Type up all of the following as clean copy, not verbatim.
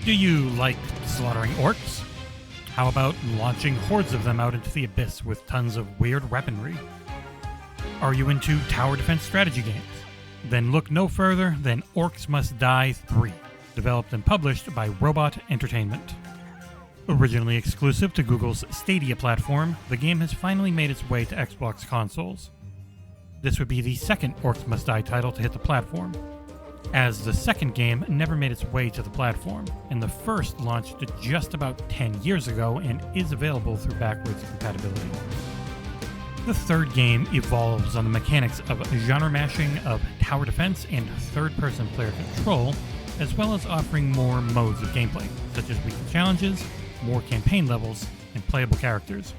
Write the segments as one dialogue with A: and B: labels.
A: Do you like slaughtering orcs? How about launching hordes of them out into the abyss with tons of weird weaponry? Are you into tower defense strategy games? Then look no further than Orcs Must Die 3, developed and published by Robot Entertainment. Originally exclusive to Google's Stadia platform, the game has finally made its way to Xbox consoles. This would be the second Orcs Must Die title to hit the platform, as the second game never made its way to the platform, and the first launched just about 10 years ago and is available through backwards compatibility. The third game evolves on the mechanics of genre mashing of tower defense and third-person player control, as well as offering more modes of gameplay, such as weekly challenges, more campaign levels, and playable characters.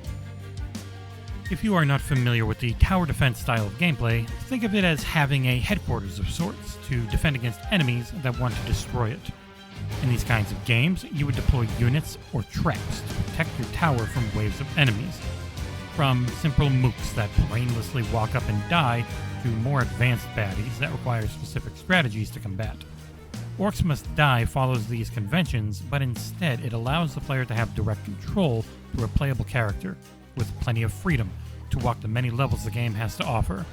A: If you are not familiar with the tower defense style of gameplay, think of it as having a headquarters of sorts to defend against enemies that want to destroy it. In these kinds of games, you would deploy units or traps to protect your tower from waves of enemies. From simple mooks that brainlessly walk up and die, to more advanced baddies that require specific strategies to combat. Orcs Must Die follows these conventions, but instead it allows the player to have direct control through a playable character, with plenty of freedom to walk the many levels the game has to offer.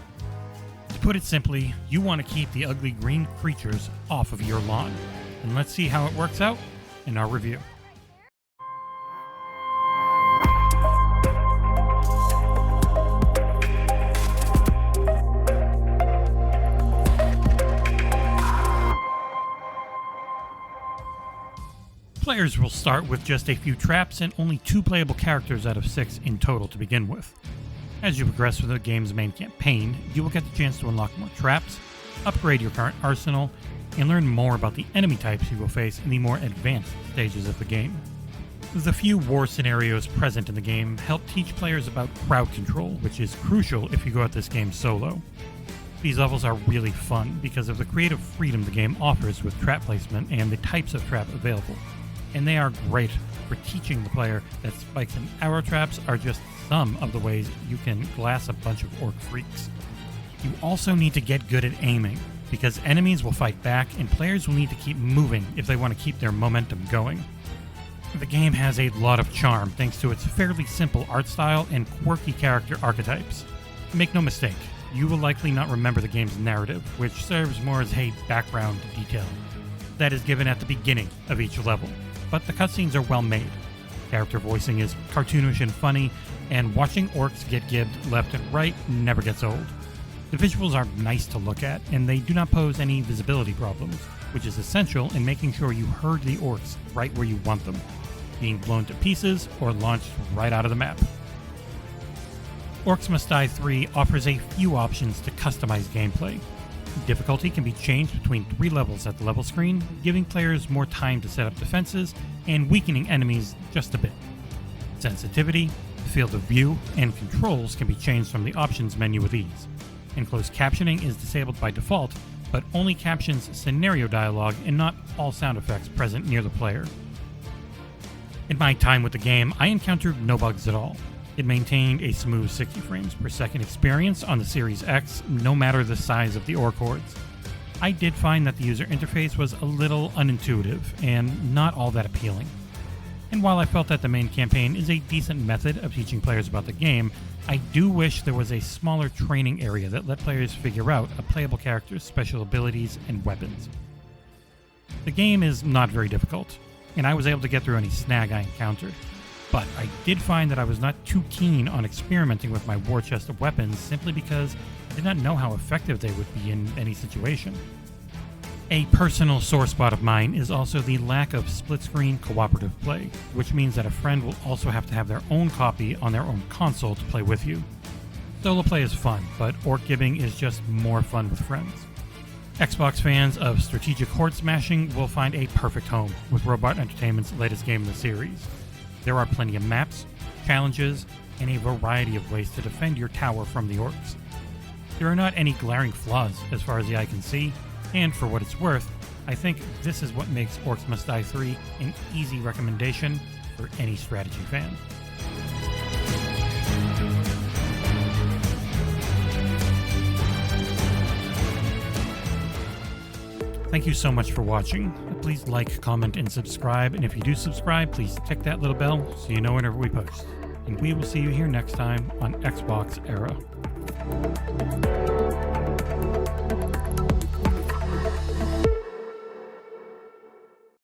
A: To put it simply, you want to keep the ugly green creatures off of your lawn. And let's see how it works out in our review. Players will start with just a few traps and only 2 playable characters out of 6 in total to begin with. As you progress through the game's main campaign, you will get the chance to unlock more traps, upgrade your current arsenal, and learn more about the enemy types you will face in the more advanced stages of the game. The few war scenarios present in the game help teach players about crowd control, which is crucial if you go at this game solo. These levels are really fun because of the creative freedom the game offers with trap placement and the types of trap available. And they are great for teaching the player that spikes and arrow traps are just some of the ways you can glass a bunch of orc freaks. You also need to get good at aiming, because enemies will fight back and players will need to keep moving if they want to keep their momentum going. The game has a lot of charm thanks to its fairly simple art style and quirky character archetypes. Make no mistake, you will likely not remember the game's narrative, which serves more as a background detail that is given at the beginning of each level. But the cutscenes are well made. Character voicing is cartoonish and funny, and watching orcs get gibbed left and right never gets old. The visuals are nice to look at, and they do not pose any visibility problems, which is essential in making sure you herd the orcs right where you want them, being blown to pieces or launched right out of the map. Orcs Must Die 3 offers a few options to customize gameplay. Difficulty can be changed between 3 levels at the level screen, giving players more time to set up defenses and weakening enemies just a bit. Sensitivity, field of view, and controls can be changed from the options menu with ease. And closed captioning is disabled by default, but only captions scenario dialogue and not all sound effects present near the player. In my time with the game, I encountered no bugs at all. It maintained a smooth 60 frames per second experience on the Series X, no matter the size of the orc hordes. I did find that the user interface was a little unintuitive and not all that appealing. And while I felt that the main campaign is a decent method of teaching players about the game, I do wish there was a smaller training area that let players figure out a playable character's special abilities and weapons. The game is not very difficult, and I was able to get through any snag I encountered. But I did find that I was not too keen on experimenting with my war chest of weapons simply because I did not know how effective they would be in any situation. A personal sore spot of mine is also the lack of split-screen cooperative play, which means that a friend will also have to have their own copy on their own console to play with you. Solo play is fun, but orc gibbing is just more fun with friends. Xbox fans of strategic horde smashing will find a perfect home with Robot Entertainment's latest game in the series. There are plenty of maps, challenges, and a variety of ways to defend your tower from the orcs. There are not any glaring flaws as far as the eye can see, and for what it's worth, I think this is what makes Orcs Must Die 3 an easy recommendation for any strategy fan. Thank you so much for watching. Please like, comment, and subscribe. And if you do subscribe, please tick that little bell so you know whenever we post. And we will see you here next time on XboxEra.